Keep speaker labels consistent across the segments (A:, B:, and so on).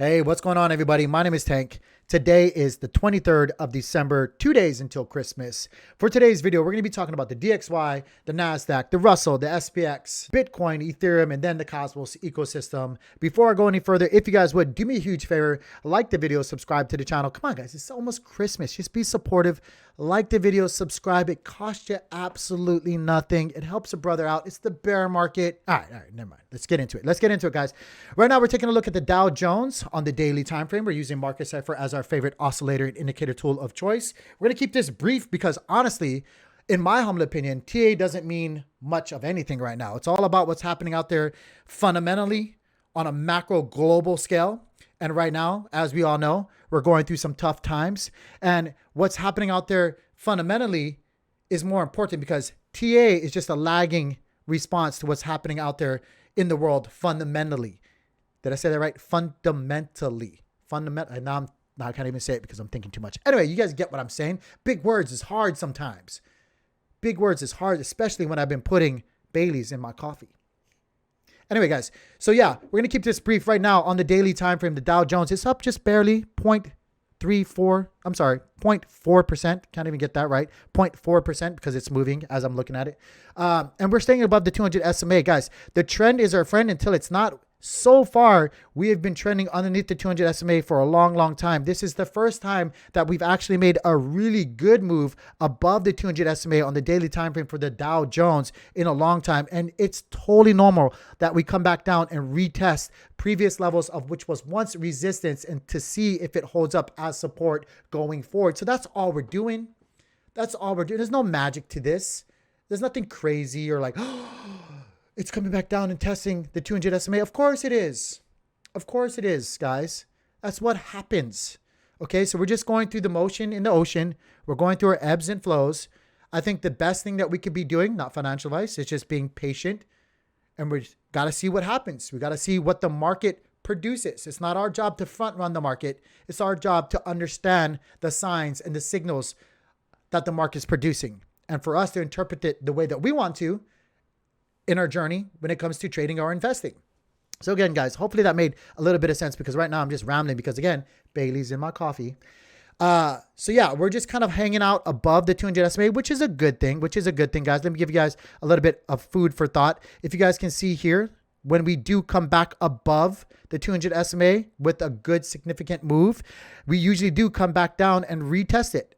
A: Hey, what's going on, everybody? My name is Tank. Today is the 23rd of December, 2 days until Christmas. For today's video, we're going to be talking about the DXY, the NASDAQ, the Russell, the SPX, Bitcoin, Ethereum, and then the Cosmos ecosystem. Before I go any further, if you guys would, do me a huge favor, like the video, subscribe to the channel. Come on, guys, it's almost Christmas. Just be supportive. Like the video, subscribe. It costs you absolutely nothing. It helps a brother out. It's the bear market. All right, never mind. Let's get into it. Guys. Right now, we're taking a look at the Dow Jones on the daily time frame. We're using Market Cipher as our favorite oscillator and indicator tool of choice. We're going to keep this brief because honestly, in my humble opinion, TA doesn't mean much of anything right now. It's all about what's happening out there fundamentally on a macro global scale. And right now, as we all know, we're going through some tough times. And what's happening out there fundamentally is more important because TA is just a lagging response to what's happening out there in the world fundamentally. Did I say that right? Fundamentally. And now I can't even say it because I'm thinking too much. Anyway, you guys get what I'm saying. Big words is hard sometimes. Big words is hard, especially when I've been putting Baileys in my coffee. Anyway, guys, so yeah, we're going to keep this brief right now on the daily time frame. The Dow Jones is up just barely 0.4%. Can't even get that right. 0.4% because it's moving as I'm looking at it. And we're staying above the 200 SMA. Guys, the trend is our friend until it's not. So far, we have been trending underneath the 200 SMA for a long time. This is the first time that we've actually made a really good move above the 200 SMA on the daily time frame for the Dow Jones in a long time. And it's totally normal that we come back down and retest previous levels of which was once resistance and to see if it holds up as support going forward. So that's all we're doing. There's no magic to this. There's nothing crazy or like, it's coming back down and testing the 200 SMA. Of course it is. Of course it is, guys. That's what happens. Okay, so we're just going through the motion in the ocean. We're going through our ebbs and flows. I think the best thing that we could be doing, not financial advice, is just being patient. And we got to see what happens. We got to see what the market produces. It's not our job to front run the market. It's our job to understand the signs and the signals that the market is producing. And for us to interpret it the way that we want to, in our journey when it comes to trading or investing. So again, guys, hopefully that made a little bit of sense because right now I'm just rambling because again, Bailey's in my coffee. So yeah, we're just kind of hanging out above the 200 SMA, which is a good thing, guys. Let me give you guys a little bit of food for thought. If you guys can see here, when we do come back above the 200 SMA with a good significant move, we usually do come back down and retest it,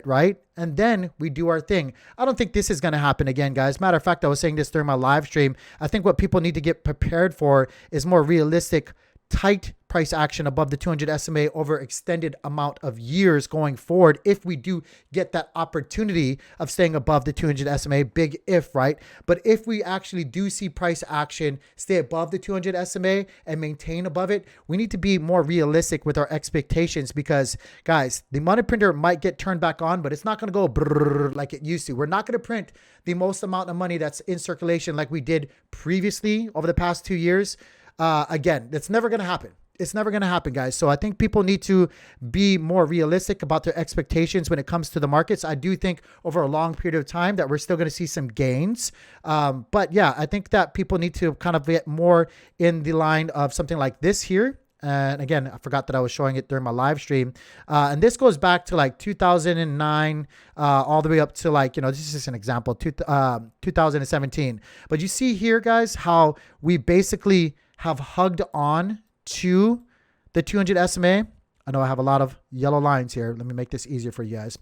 A: right? And then we do our thing. I don't think this is going to happen again, guys. Matter of fact, I was saying this during my live stream. I think what people need to get prepared for is more realistic, tight price action above the 200 SMA over extended amount of years going forward. If we do get that opportunity of staying above the 200 SMA, big if, right? But if we actually do see price action stay above the 200 SMA and maintain above it, we need to be more realistic with our expectations because guys, the money printer might get turned back on, but it's not going to go brrr like it used to. We're not going to print the most amount of money that's in circulation like we did previously over the past 2 years. Again, that's never going to happen. It's never going to happen, guys. So I think people need to be more realistic about their expectations when it comes to the markets. I do think over a long period of time that we're still going to see some gains. But yeah, I think that people need to kind of get more in the line of something like this here. And again, I forgot that I was showing it during my live stream. And this goes back to like 2009, all the way up to like, this is just an example, 2017. But you see here, guys, how we basically have hugged on to the 200 SMA. I know I have a lot of yellow lines here. Let me make this easier for you guys.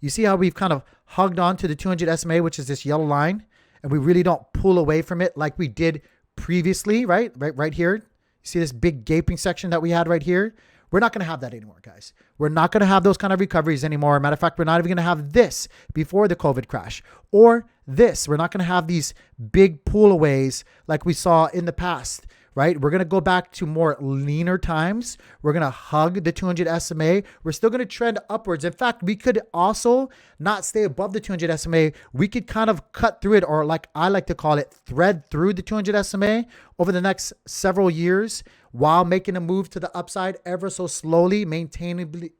A: You see how we've kind of hugged on to the 200 SMA, which is this yellow line, and we really don't pull away from it like we did previously, right here. You see this big gaping section that we had right here? We're not going to have that anymore, guys. We're not going to have those kind of recoveries anymore. Matter of fact, we're not even going to have this before the COVID crash or this. We're not going to have these big pull-aways like we saw in the past, right? We're going to go back to more leaner times. We're going to hug the 200 SMA. We're still going to trend upwards. In fact, we could also not stay above the 200 SMA. We could kind of cut through it, or like I like to call it, thread through the 200 SMA over the next several years while making a move to the upside ever so slowly, maintainably,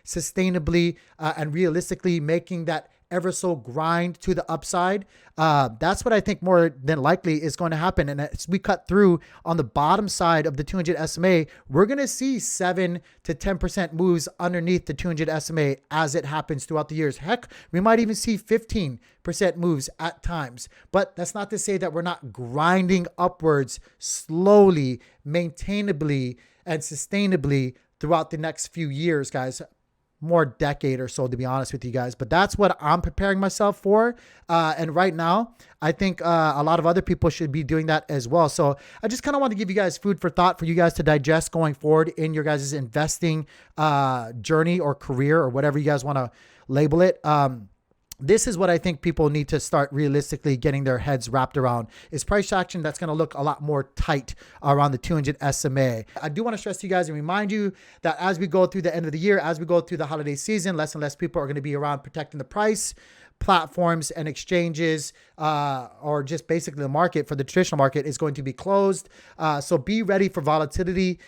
A: sustainably, and realistically making that ever so grind to the upside. That's what I think more than likely is going to happen. And as we cut through on the bottom side of the 200 SMA, we're going to see 7 to 10% moves underneath the 200 SMA as it happens throughout the years. Heck, we might even see 15% moves at times. But that's not to say that we're not grinding upwards slowly, maintainably, and sustainably throughout the next few years, guys. More decade or so, to be honest with you guys. But that's what I'm preparing myself for. And right now, I think a lot of other people should be doing that as well. So I just kind of want to give you guys food for thought for you guys to digest going forward in your guys' investing journey or career or whatever you guys want to label it. This is what I think people need to start realistically getting their heads wrapped around, is price action that's going to look a lot more tight around the 200 SMA. I do want to stress to you guys and remind you that as we go through the end of the year, as we go through the holiday season, less and less people are going to be around protecting the price. Platforms and exchanges or just basically the market for the traditional market is going to be closed. So be ready for volatility.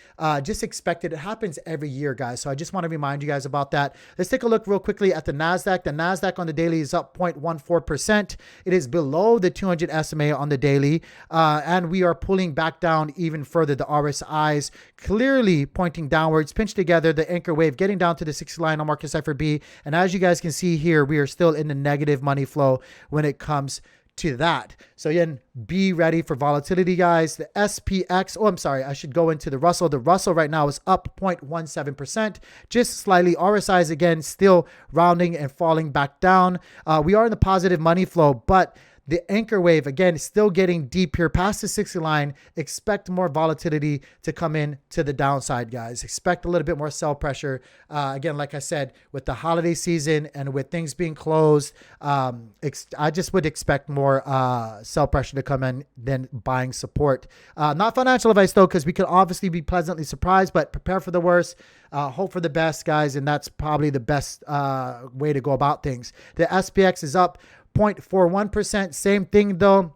A: Just expect it. It happens every year, guys. So I just want to remind you guys about that. Let's take a look real quickly at the NASDAQ. The NASDAQ on the daily is up 0.14%. It is below the 200 SMA on the daily. And we are pulling back down even further. The RSIs clearly pointing downwards, pinched together, the anchor wave getting down to the 60 line on market cipher B. And as you guys can see here, we are still in the negative money flow when it comes to that. So again, be ready for volatility, guys. The SPX, I should go into the Russell. The Russell right now is up 0.17%, just slightly. RSIs again, still rounding and falling back down. We are in the positive money flow, but the anchor wave, again, still getting deep here past the 60 line. Expect more volatility to come in to the downside, guys. Expect a little bit more sell pressure. Again, like I said, with the holiday season and with things being closed, I just would expect more sell pressure to come in than buying support. Not financial advice, though, because we could obviously be pleasantly surprised, but prepare for the worst. Hope for the best, guys, and that's probably the best way to go about things. The SPX is up 0.41%. Same thing though,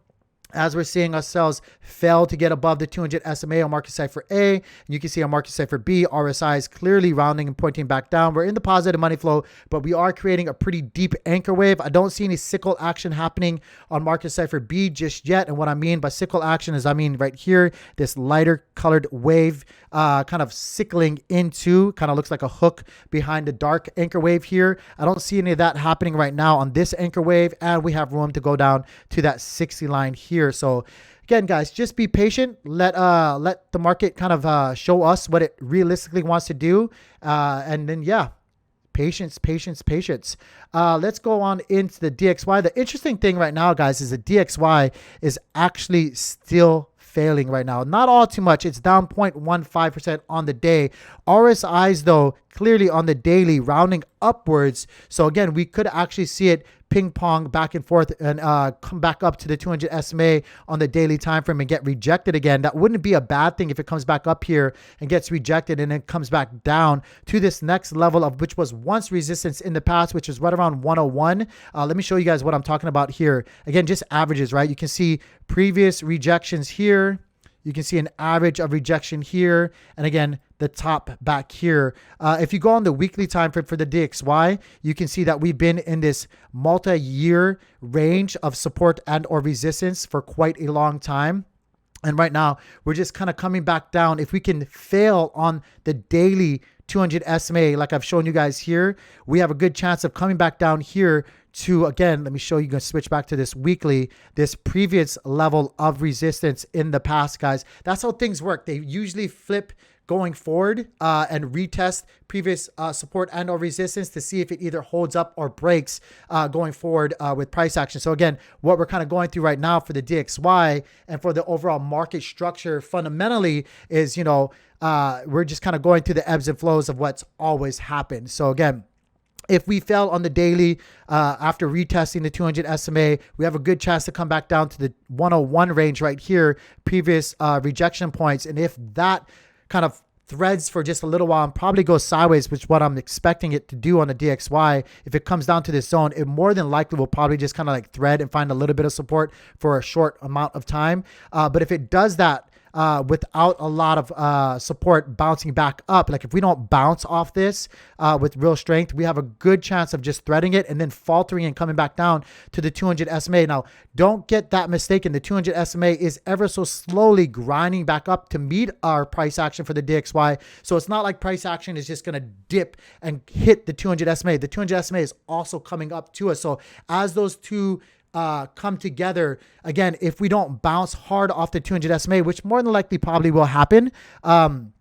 A: as we're seeing ourselves fail to get above the 200 SMA on market cipher A. And you can see on market cipher B, RSI is clearly rounding and pointing back down. We're in the positive money flow, but we are creating a pretty deep anchor wave. I don't see any sickle action happening on market cipher B just yet. And what I mean by sickle action is, I mean right here, this lighter colored wave kind of sickling into, kind of looks like a hook behind the dark anchor wave here. I don't see any of that happening right now on this anchor wave. And we have room to go down to that 60 line here. So again, guys, just be patient. Let the market kind of show us what it realistically wants to do. And then, yeah, patience. Let's go on into the DXY. The interesting thing right now, guys, is the DXY is actually still failing right now. Not all too much. It's down 0.15% on the day. RSIs, though, clearly on the daily rounding upwards. So again, we could actually see it ping pong back and forth and come back up to the 200 SMA on the daily time frame and get rejected again. That wouldn't be a bad thing if it comes back up here and gets rejected and then comes back down to this next level of which was once resistance in the past, which is right around 101. Let me show you guys what I'm talking about here. Again, just averages, right? You can see previous rejections here. You can see an average of rejection here. And again, the top back here. If you go on the weekly time frame for the DXY, you can see that we've been in this multi-year range of support and or resistance for quite a long time. And right now, we're just kind of coming back down. If we can fail on the daily 200 SMA, like I've shown you guys here, we have a good chance of coming back down here to, again, let me show you, going to switch back to this weekly, this previous level of resistance in the past, guys. That's how things work. They usually flip going forward and retest previous support and or resistance to see if it either holds up or breaks going forward with price action. So again, what we're kind of going through right now for the DXY and for the overall market structure fundamentally is, you know, we're just kind of going through the ebbs and flows of what's always happened. So again, if we fell on the daily after retesting the 200 SMA, we have a good chance to come back down to the 101 range right here, previous rejection points. And if that kind of threads for just a little while and probably goes sideways, which is what I'm expecting it to do on the DXY, if it comes down to this zone, it more than likely will probably just kind of like thread and find a little bit of support for a short amount of time. But if it does that, without a lot of support bouncing back up. Like if we don't bounce off this with real strength, we have a good chance of just threading it and then faltering and coming back down to the 200 SMA. Now, don't get that mistaken. The 200 SMA is ever so slowly grinding back up to meet our price action for the DXY. So it's not like price action is just going to dip and hit the 200 SMA. The 200 SMA is also coming up to us. So as those two come together, again, if we don't bounce hard off the 200 SMA, which more than likely probably will happen, and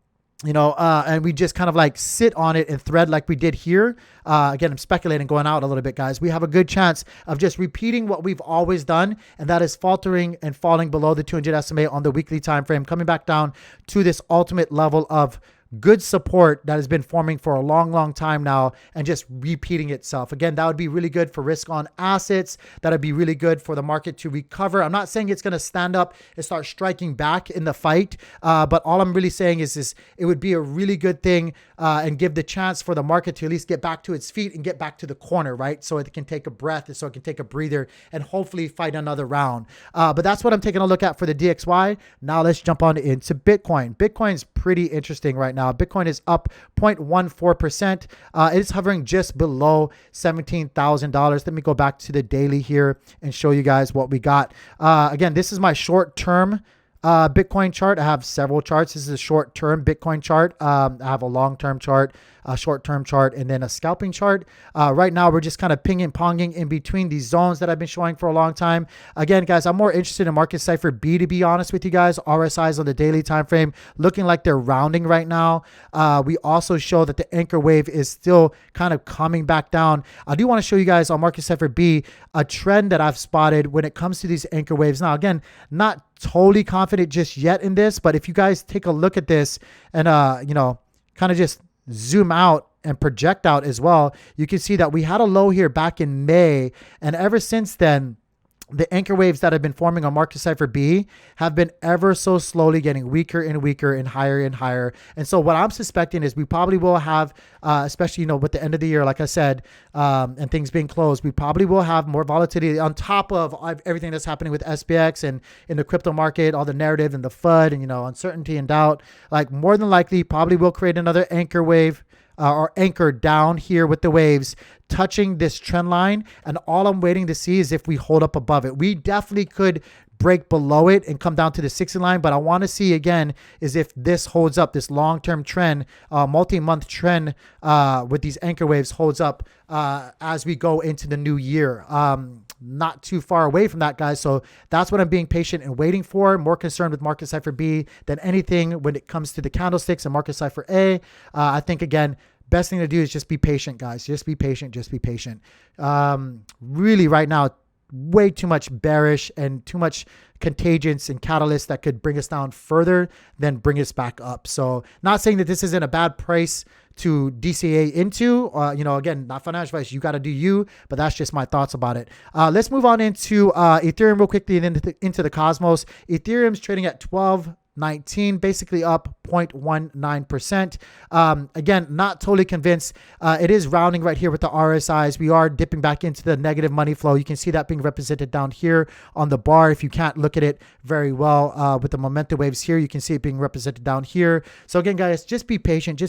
A: we just kind of like sit on it and thread like we did here. Again, I'm speculating going out a little bit, guys. We have a good chance of just repeating what we've always done, and that is faltering and falling below the 200 SMA on the weekly time frame, coming back down to this ultimate level of good support that has been forming for a long time now and just repeating itself. Again, that would be really good for risk on assets. That would be really good for the market to recover. I'm not saying it's going to stand up and start striking back in the fight, but all I'm really saying is it would be a really good thing and give the chance for the market to at least get back to its feet and get back to the corner, right? So it can take a breath and so it can take a breather and hopefully fight another round. But that's what I'm taking a look at for the DXY. Now let's jump on into Bitcoin. Bitcoin's pretty interesting right now. Bitcoin is up 0.14%. It is hovering just below $17,000. Let me go back to the daily here and show you guys what we got. Again, this is my short-term Bitcoin chart. I have several charts. This is a short-term Bitcoin chart. I have a long-term chart, a short-term chart, and then a scalping chart. Right now, we're just kind of ping-ponging in between these zones that I've been showing for a long time. Again, guys, I'm more interested in Market Cypher B, to be honest with you guys. RSIs on the daily time frame looking like they're rounding right now. We also show that the anchor wave is still kind of coming back down. I do want to show you guys on Market Cypher B a trend that I've spotted when it comes to these anchor waves. Now, again, not totally confident just yet in this, but if you guys take a look at this and kind of just zoom out and project out as well, you can see that we had a low here back in May, and ever since then the anchor waves that have been forming on Market Cypher B have been ever so slowly getting weaker and weaker and higher. And so what I'm suspecting is we probably will have, especially, with the end of the year, like I said, and things being closed, we probably will have more volatility on top of everything that's happening with SPX and in the crypto market, all the narrative and the FUD and, uncertainty and doubt. Like more than likely probably will create another anchor wave or anchor down here with the waves touching this trend line. And all I'm waiting to see is if we hold up above it. We definitely could break below it and come down to the 60 line. But I want to see again is if this holds up, this long-term trend, multi-month trend with these anchor waves holds up as we go into the new year. Not too far away from that, guys. So that's what I'm being patient and waiting for. More concerned with Market Cypher B than anything when it comes to the candlesticks and Market Cypher A. I think, again, best thing to do is just be patient, guys. Just be patient. Really right now, way too much bearish and too much contagions and catalysts that could bring us down further than bring us back up. So not saying that this isn't a bad price to DCA into, again, not financial advice. You got to do you, but that's just my thoughts about it. Let's move on into Ethereum real quickly and then into the Cosmos. Ethereum's trading at 12.19, basically up 0.19%. Again, not totally convinced. It is rounding right here with the RSIs. We are dipping back into the negative money flow. You can see that being represented down here on the bar. If you can't look at it very well with the momentum waves here, you can see it being represented down here. So again, guys, just be patient.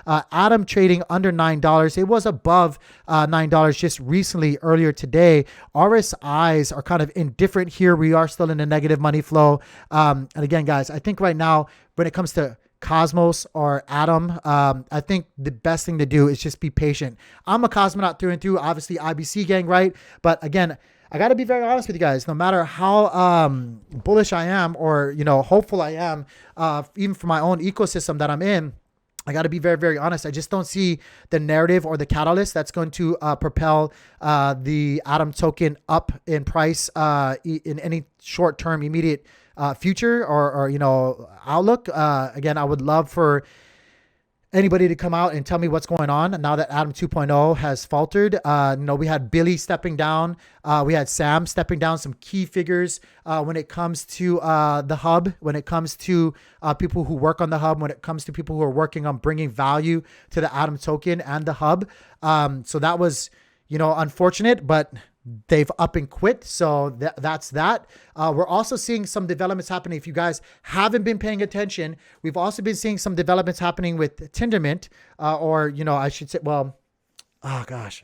A: Atom trading under $9. It was above $9 just recently earlier today. RSIs are kind of indifferent here. We are still in a negative money flow. And again, guys, I think right now, when it comes to Cosmos or Atom, I think the best thing to do is just be patient. I'm a cosmonaut through and through, obviously IBC gang, right? But again, I got to be very honest with you guys. No matter how bullish I am or, hopeful I am, even for my own ecosystem that I'm in, I got to be very, very honest. I just don't see the narrative or the catalyst that's going to propel the Atom token up in price in any short-term, immediate future or outlook. Again, I would love for anybody to come out and tell me what's going on now that Atom 2.0 has faltered. We had Billy stepping down. We had Sam stepping down, some key figures when it comes to the hub, when it comes to people who work on the hub, when it comes to people who are working on bringing value to the Atom token and the hub. So that was, unfortunate, but they've up and quit. So that's that. We're also seeing some developments happening. If you guys haven't been paying attention, we've also been seeing some developments happening with Tendermint, or, I should say, well, oh gosh,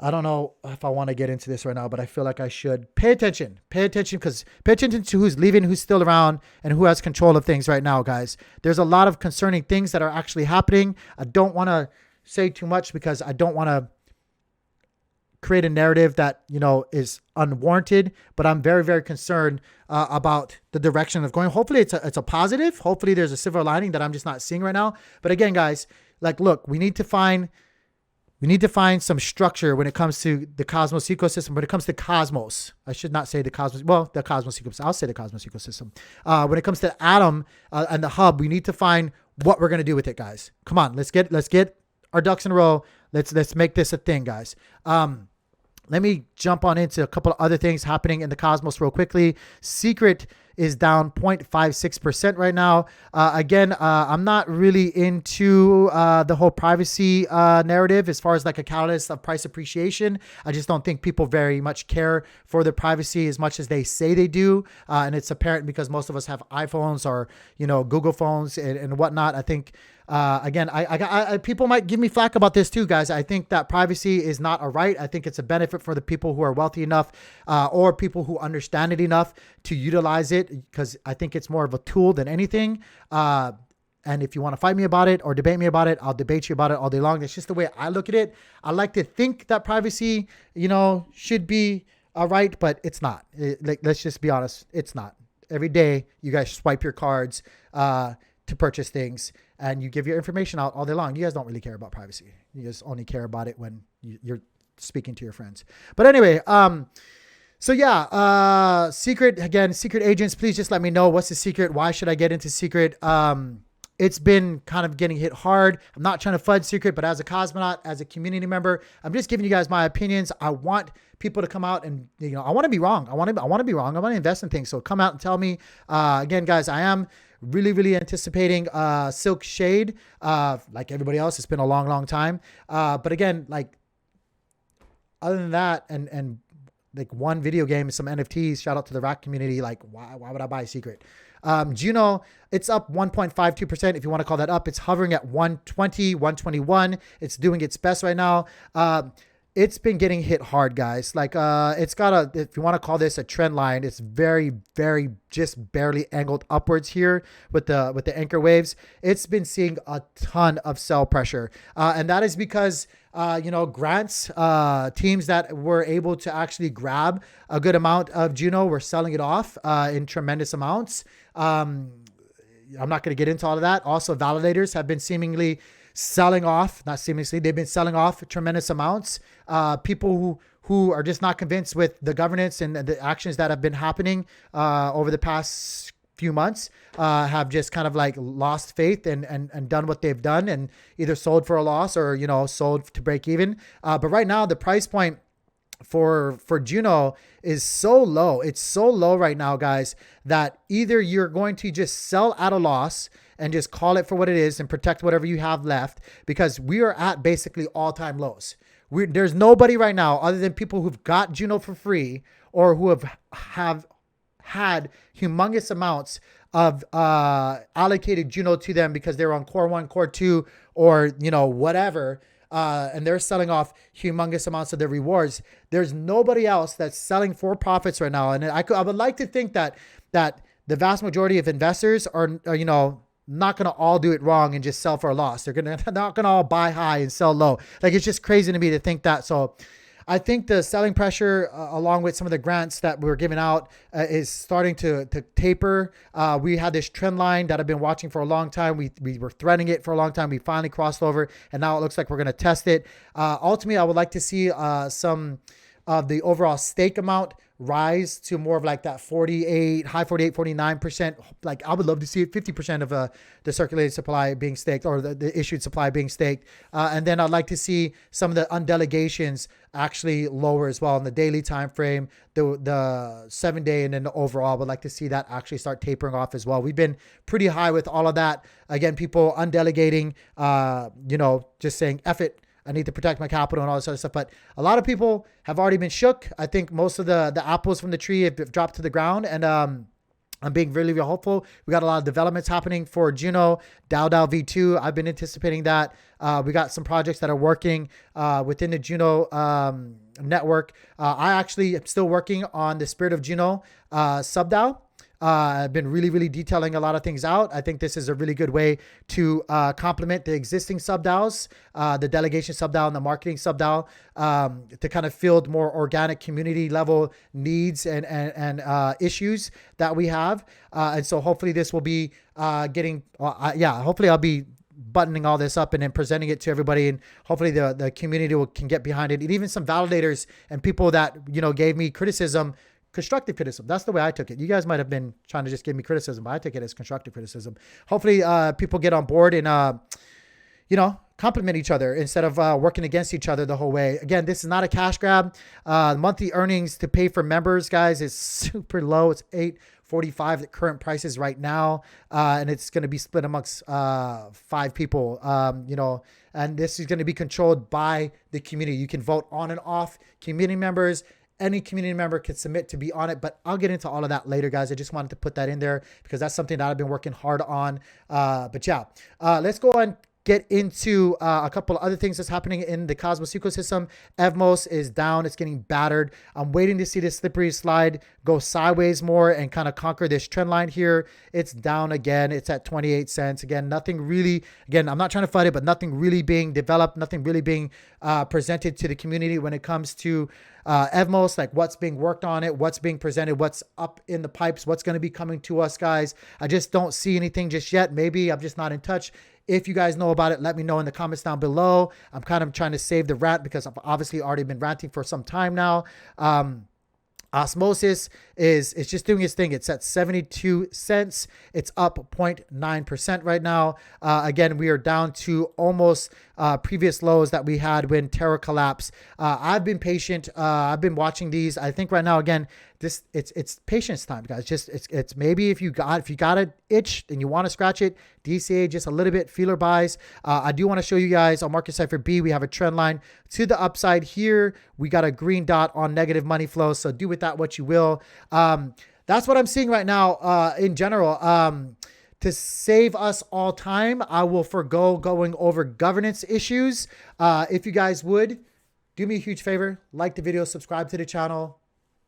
A: I don't know if I want to get into this right now, but I feel like I should. Pay attention, because pay attention to who's leaving, who's still around, and who has control of things right now, guys. There's a lot of concerning things that are actually happening. I don't want to say too much because I don't want to create a narrative that, is unwarranted, but I'm very, very concerned about the direction of going. Hopefully it's a positive. Hopefully there's a silver lining that I'm just not seeing right now. But again, guys, look, we need to find some structure when it comes to the Cosmos ecosystem. When it comes to Cosmos, I should not say the Cosmos. Well, the Cosmos ecosystem. I'll say the Cosmos ecosystem. When it comes to Atom and the hub, we need to find what we're gonna do with it, guys. Come on, let's get our ducks in a row. Let's make this a thing, guys. Let me jump on into a couple of other things happening in the Cosmos real quickly. Secret is down 0.56% right now. Again, I'm not really into the whole privacy narrative as far as like a catalyst of price appreciation. I just don't think people very much care for their privacy as much as they say they do. And it's apparent because most of us have iPhones or, Google phones and whatnot. I think again, I people might give me flack about this too, guys. I think that privacy is not a right. I think it's a benefit for the people who are wealthy enough or people who understand it enough to utilize it, because I think it's more of a tool than anything. And if you want to fight me about it or debate me about it, I'll debate you about it all day long. That's just the way I look at it. I like to think that privacy, should be a right, but it's not. Let's just be honest. It's not. Every day you guys swipe your cards to purchase things, and you give your information out all day long. You guys don't really care about privacy. You just only care about it when you're speaking to your friends. But anyway, so yeah, secret agents, please just let me know what's the secret. Why should I get into secret? It's been kind of getting hit hard. I'm not trying to FUD secret, but as a cosmonaut, as a community member, I'm just giving you guys my opinions. I want people to come out and, I want to be wrong. I want to be wrong. I want to invest in things. So come out and tell me. Again, guys, I am really, really anticipating Silk Shade. Like everybody else, it's been a long, long time. But again, like other than that, and like one video game, some NFTs, shout out to the Rack community. Like why would I buy a secret? Juno, it's up 1.52%. If you want to call that up, it's hovering at 120, 121. It's doing its best right now. It's been getting hit hard, guys. Like, it's got if you want to call this a trend line, it's very, very just barely angled upwards here with the anchor waves. It's been seeing a ton of sell pressure. And that is because, grants, teams that were able to actually grab a good amount of Juno were selling it off, in tremendous amounts. I'm not going to get into all of that. Also, validators have been seemingly selling off, they've been selling off tremendous amounts. People who are just not convinced with the governance and the actions that have been happening over the past few months have just kind of like lost faith and done what they've done and either sold for a loss or, sold to break even. But right now, the price point for Juno is so low. It's so low right now, guys, that either you're going to just sell at a loss and just call it for what it is and protect whatever you have left, because we are at basically all-time lows. There's nobody right now other than people who've got Juno for free or who have had humongous amounts of allocated Juno to them because they're on core 1, core 2, or whatever. And they're selling off humongous amounts of their rewards. There's nobody else that's selling for profits right now. And I would like to think that the vast majority of investors are not going to all do it wrong and just sell for a loss. They're not going to all buy high and sell low. Like, it's just crazy to me to think that. So I think the selling pressure, along with some of the grants that we were giving out, is starting to taper. We had this trend line that I've been watching for a long time. We were threading it for a long time. We finally crossed over, and now it looks like we're going to test it. Ultimately, I would like to see some of the overall stake amount rise to more of like that 49%. Like, I would love to see 50% of the circulated supply being staked, or the issued supply being staked. And then I'd like to see some of the undelegations actually lower as well in the daily time frame, the 7-day, and then the overall. I would like to see that actually start tapering off as well. We've been pretty high with all of that. Again, people undelegating, just saying F it. I need to protect my capital and all this other stuff. But a lot of people have already been shook. I think most of the apples from the tree have dropped to the ground. And I'm being really, really hopeful. We got a lot of developments happening for Juno, DAO V2. I've been anticipating that. We got some projects that are working within the Juno network. I actually am still working on the Spirit of Juno sub-DAO. I've been really, really detailing a lot of things out. I think this is a really good way to complement the existing sub-DAOs, the delegation sub-DAO and the marketing sub-DAO, to kind of field more organic community level needs and issues that we have. And so hopefully this will be hopefully I'll be buttoning all this up and then presenting it to everybody, and hopefully the community can get behind it. And even some validators and people that, you know, gave me criticism, constructive criticism. That's the way I took it. You guys might have been trying to just give me criticism, but I took it as constructive criticism. Hopefully people get on board and, you know, compliment each other instead of working against each other the whole way. Again, this is not a cash grab. Monthly earnings to pay for members, guys, is super low. It's $8.45 the current prices right now. And it's going to be split amongst 5 people, you know, and this is going to be controlled by the community. You can vote on and off community members. Any community member can submit to be on it, but I'll get into all of that later, guys. I just wanted to put that in there because that's something that I've been working hard on. But yeah, let's go on. Get into a couple of other things that's happening in the Cosmos ecosystem. Evmos is down. It's getting battered. I'm waiting to see this slippery slide go sideways more and kind of conquer this trend line here. It's down again. It's at 28 cents. Again, nothing really, again, I'm not trying to fight it, but nothing really being developed, nothing really being presented to the community when it comes to Evmos, like what's being worked on it, what's being presented, what's up in the pipes, what's going to be coming to us, guys. I just don't see anything just yet. Maybe I'm just not in touch. If you guys know about it, let me know in the comments down below. I'm kind of trying to save the rant because I've obviously already been ranting for some time now. Osmosis is just doing its thing. It's at 72 cents. It's up 0.9% right now. Again, we are down to almost previous lows that we had when Terra collapsed. I've been patient. I've been watching these. I think right now, again, it's patience time, guys. Just it's maybe if you got an itch and you want to scratch it, DCA just a little bit, feeler buys. I do want to show you guys on Market Cipher B, we have a trend line to the upside here. We got a green dot on negative money flow. So do with that what you will. That's what I'm seeing right now in general. To save us all time, I will forego going over governance issues. If you guys would, do me a huge favor, like the video, subscribe to the channel,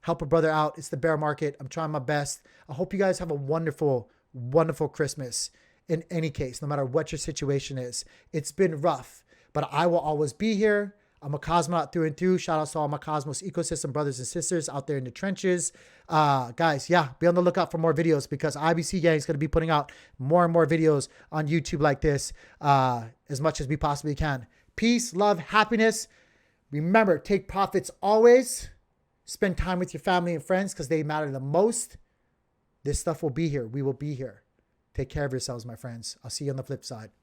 A: help a brother out. It's the bear market. I'm trying my best. I hope you guys have a wonderful, wonderful Christmas in any case, no matter what your situation is. It's been rough, but I will always be here. I'm a cosmonaut through and through. Shout out to all my Cosmos ecosystem brothers and sisters out there in the trenches. Guys, yeah, be on the lookout for more videos because IBC Gang is going to be putting out more and more videos on YouTube like this as much as we possibly can. Peace, love, happiness. Remember, take profits always. Spend time with your family and friends because they matter the most. This stuff will be here. We will be here. Take care of yourselves, my friends. I'll see you on the flip side.